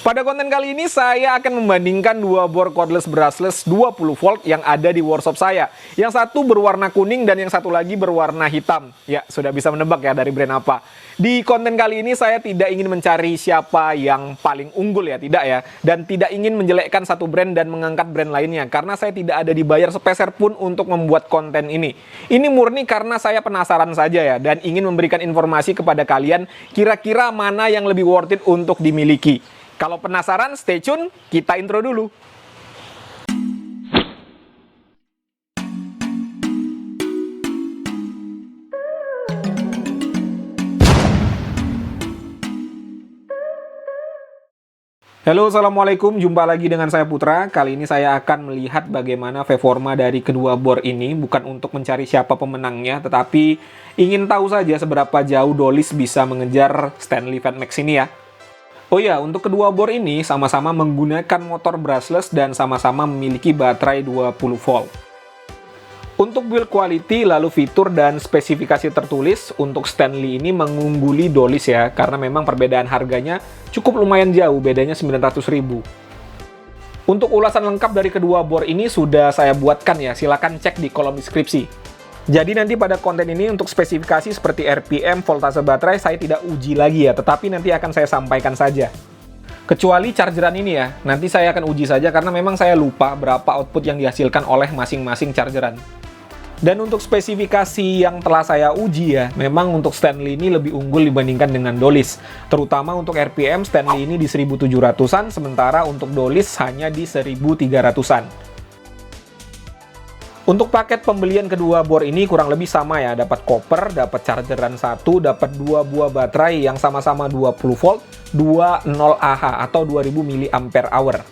Pada konten kali ini saya akan membandingkan dua bor cordless brushless 20 volt yang ada di workshop saya. Yang satu berwarna kuning dan yang satu lagi berwarna hitam. Ya, sudah bisa menebak ya dari brand apa. Di konten kali ini saya tidak ingin mencari siapa yang paling unggul ya, tidak ya. Dan tidak ingin menjelekkan satu brand dan mengangkat brand lainnya. Karena saya tidak ada dibayar sepeser pun untuk membuat konten ini. Ini murni karena saya penasaran saja ya. Dan ingin memberikan informasi kepada kalian kira-kira mana yang lebih worth it untuk dimiliki. Kalau penasaran, stay tune, kita intro dulu. Halo, assalamualaikum. Jumpa lagi dengan saya Putra. Kali ini saya akan melihat bagaimana performa dari kedua bor ini. Bukan untuk mencari siapa pemenangnya, tetapi ingin tahu saja seberapa jauh Dolis bisa mengejar Stanley Fatmax ini ya. Oh ya, untuk kedua bor ini sama-sama menggunakan motor brushless dan sama-sama memiliki baterai 20 volt. Untuk build quality, lalu fitur dan spesifikasi tertulis, untuk Stanley ini mengungguli Dolis ya, karena memang perbedaan harganya cukup lumayan jauh, bedanya 900.000. Untuk ulasan lengkap dari kedua bor ini sudah saya buatkan ya, silakan cek di kolom deskripsi. Jadi nanti pada konten ini untuk spesifikasi seperti RPM, voltase baterai saya tidak uji lagi ya, tetapi nanti akan saya sampaikan saja. Kecuali chargeran ini ya, nanti saya akan uji saja karena memang saya lupa berapa output yang dihasilkan oleh masing-masing chargeran. Dan untuk spesifikasi yang telah saya uji ya, memang untuk Stanley ini lebih unggul dibandingkan dengan Dolis. Terutama untuk RPM, Stanley ini di 1700-an, sementara untuk Dolis hanya di 1300-an. Untuk paket pembelian kedua bor ini kurang lebih sama ya, dapat koper, dapat chargeran 1, dapat 2 buah baterai yang sama-sama 20 volt, 20 Ah atau 2000 mAh.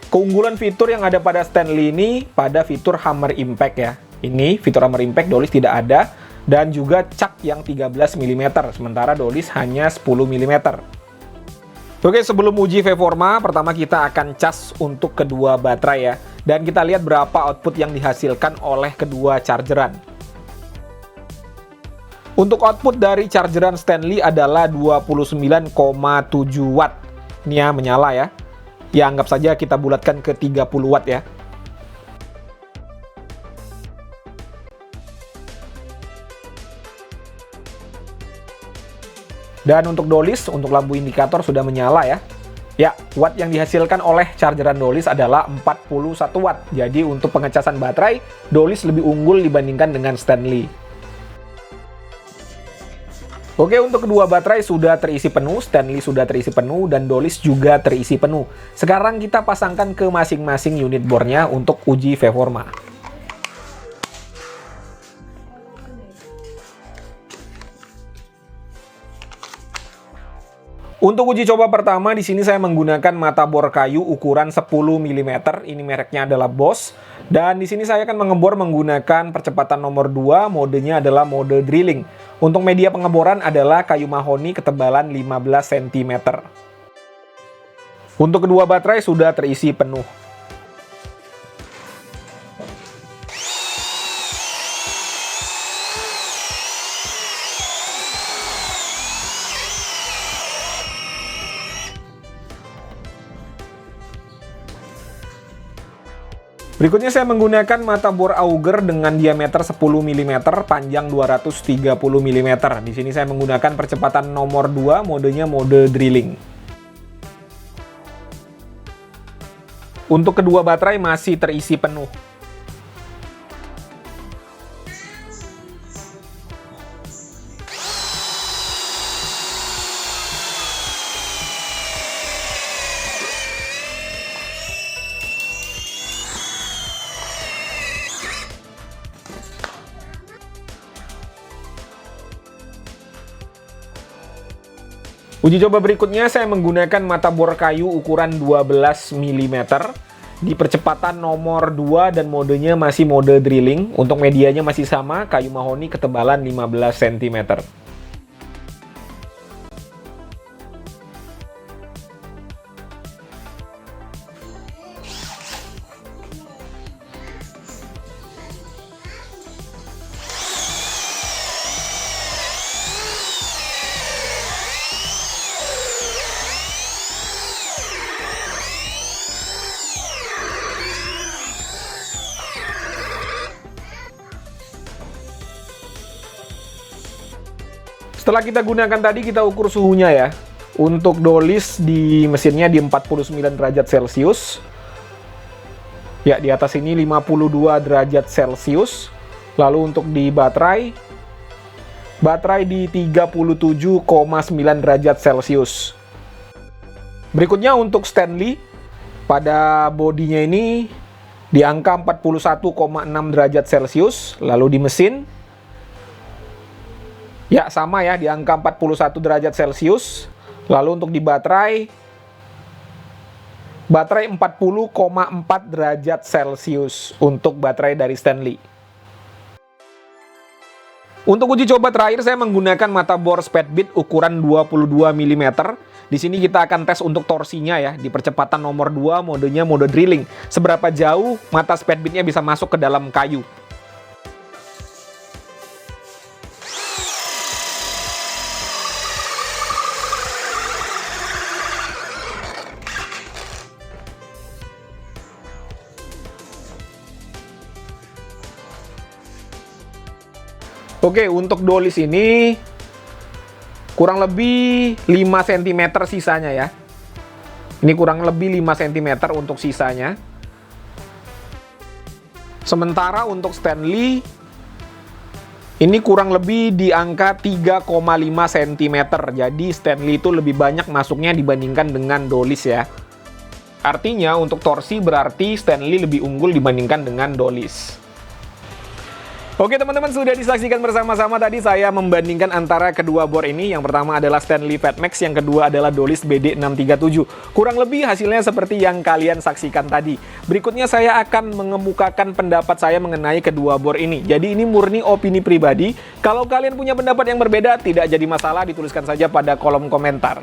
Keunggulan fitur yang ada pada Stanley ini pada fitur Hammer Impact ya. Ini fitur Hammer Impact Dolis tidak ada, dan juga cak yang 13 mm, sementara Dolis hanya 10 mm. Oke, sebelum uji performa, pertama kita akan cas untuk kedua baterai ya. Dan kita lihat berapa output yang dihasilkan oleh kedua chargeran. Untuk output dari chargeran Stanley adalah 29,7 watt. Ini ya, menyala ya. Ya, anggap saja kita bulatkan ke 30 watt ya. Dan untuk Dolis, untuk lampu indikator sudah menyala ya. Ya, watt yang dihasilkan oleh chargeran Dolis adalah 41 watt. Jadi untuk pengecasan baterai, Dolis lebih unggul dibandingkan dengan Stanley. Oke, untuk kedua baterai sudah terisi penuh, Stanley sudah terisi penuh, dan Dolis juga terisi penuh. Sekarang kita pasangkan ke masing-masing unit bornya untuk uji performa. Untuk uji coba pertama, di sini saya menggunakan mata bor kayu ukuran 10 mm. Ini mereknya adalah Bosch. Dan di sini saya akan mengebor menggunakan percepatan nomor 2, modenya adalah mode drilling. Untuk media pengeboran adalah kayu mahoni ketebalan 15 cm. Untuk kedua baterai sudah terisi penuh. Berikutnya saya menggunakan mata bor auger dengan diameter 10 mm, panjang 230 mm. Di sini saya menggunakan percepatan nomor 2, modenya mode drilling. Untuk kedua baterai masih terisi penuh. Uji coba berikutnya saya menggunakan mata bor kayu ukuran 12 mm di percepatan nomor 2 dan modenya masih mode drilling. Untuk medianya masih sama, kayu mahoni ketebalan 15 cm. Setelah kita gunakan tadi, kita ukur suhunya ya. Untuk dolis di mesinnya di 49 derajat Celcius. Ya, di atas ini 52 derajat Celcius. Lalu untuk di baterai di 37,9 derajat Celcius. Berikutnya untuk Stanley, pada bodinya ini di angka 41,6 derajat Celcius. Lalu di mesin, ya sama ya, di angka 41 derajat Celcius. Lalu untuk di baterai 40,4 derajat Celcius untuk baterai dari Stanley. Untuk uji coba terakhir saya menggunakan mata bor Speedbit ukuran 22 mm. Di sini kita akan tes untuk torsinya ya, di percepatan nomor 2, modenya mode drilling. Seberapa jauh mata Speedbitnya bisa masuk ke dalam kayu. Oke, untuk dolis ini kurang lebih 5 cm sisanya ya. Ini kurang lebih 5 cm untuk sisanya. Sementara untuk Stanley ini kurang lebih di angka 3,5 cm. Jadi Stanley itu lebih banyak masuknya dibandingkan dengan dolis ya. Artinya untuk torsi berarti Stanley lebih unggul dibandingkan dengan dolis. Oke teman-teman, sudah disaksikan bersama-sama tadi saya membandingkan antara kedua bor ini. Yang pertama adalah Stanley Fatmax, yang kedua adalah Dolis BD637. Kurang lebih hasilnya seperti yang kalian saksikan tadi. Berikutnya saya akan mengemukakan pendapat saya mengenai kedua bor ini. Jadi ini murni opini pribadi. Kalau kalian punya pendapat yang berbeda, tidak jadi masalah, dituliskan saja pada kolom komentar.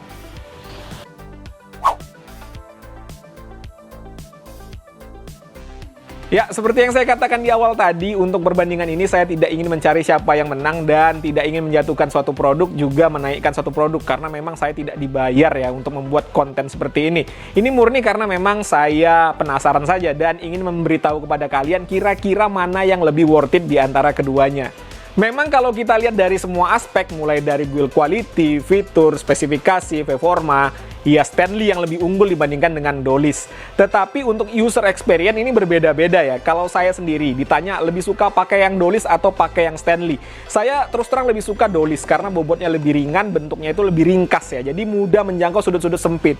Ya, seperti yang saya katakan di awal tadi, untuk perbandingan ini saya tidak ingin mencari siapa yang menang dan tidak ingin menjatuhkan suatu produk juga menaikkan suatu produk, karena memang saya tidak dibayar ya untuk membuat konten seperti ini. Ini murni karena memang saya penasaran saja dan ingin memberitahu kepada kalian kira-kira mana yang lebih worth it di antara keduanya. Memang kalau kita lihat dari semua aspek, mulai dari build quality, fitur, spesifikasi, performa, ya Stanley yang lebih unggul dibandingkan dengan Dolis. Tetapi untuk user experience ini berbeda-beda ya. Kalau saya sendiri ditanya lebih suka pakai yang Dolis atau pakai yang Stanley, saya terus terang lebih suka Dolis karena bobotnya lebih ringan, bentuknya itu lebih ringkas ya. Jadi mudah menjangkau sudut-sudut sempit.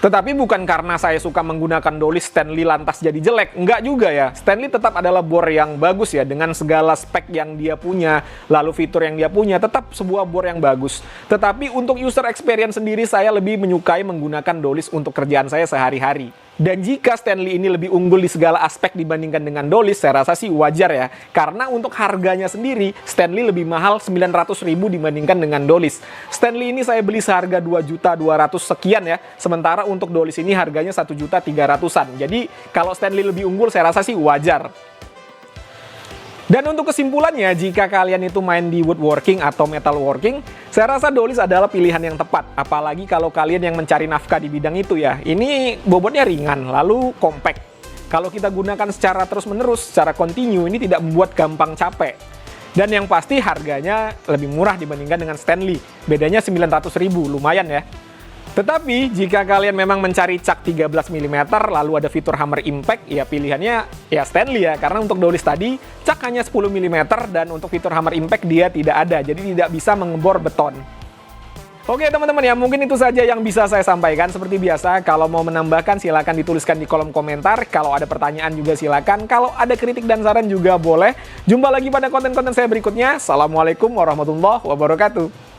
Tetapi bukan karena saya suka menggunakan Dolis Stanley lantas jadi jelek. Enggak juga ya. Stanley tetap adalah bor yang bagus ya. Dengan segala spek yang dia punya, lalu fitur yang dia punya, tetap sebuah bor yang bagus. Tetapi untuk user experience sendiri, saya lebih menyukai menggunakan Dolis untuk kerjaan saya sehari-hari. Dan jika Stanley ini lebih unggul di segala aspek dibandingkan dengan Dolis, saya rasa sih wajar ya. Karena untuk harganya sendiri, Stanley lebih mahal 900.000 dibandingkan dengan Dolis. Stanley ini saya beli seharga 2.200.000 sekian ya. Sementara untuk Dolis ini harganya 1.300.000-an. Jadi kalau Stanley lebih unggul, saya rasa sih wajar. Dan untuk kesimpulannya, jika kalian itu main di woodworking atau metalworking, saya rasa Dolis adalah pilihan yang tepat. Apalagi kalau kalian yang mencari nafkah di bidang itu ya. Ini bobotnya ringan, lalu compact. Kalau kita gunakan secara terus-menerus, secara kontinu, ini tidak membuat gampang capek. Dan yang pasti harganya lebih murah dibandingkan dengan Stanley. Bedanya 900.000, lumayan ya. Tetapi jika kalian memang mencari cak 13 mm lalu ada fitur hammer impact, ya pilihannya ya Stanley ya. Karena untuk Dolis tadi cak hanya 10 mm dan untuk fitur hammer impact dia tidak ada. Jadi tidak bisa mengebor beton. Oke teman-teman ya, mungkin itu saja yang bisa saya sampaikan. Seperti biasa, kalau mau menambahkan silahkan dituliskan di kolom komentar. Kalau ada pertanyaan juga silakan. Kalau ada kritik dan saran juga boleh. Jumpa lagi pada konten-konten saya berikutnya. Assalamualaikum warahmatullahi wabarakatuh.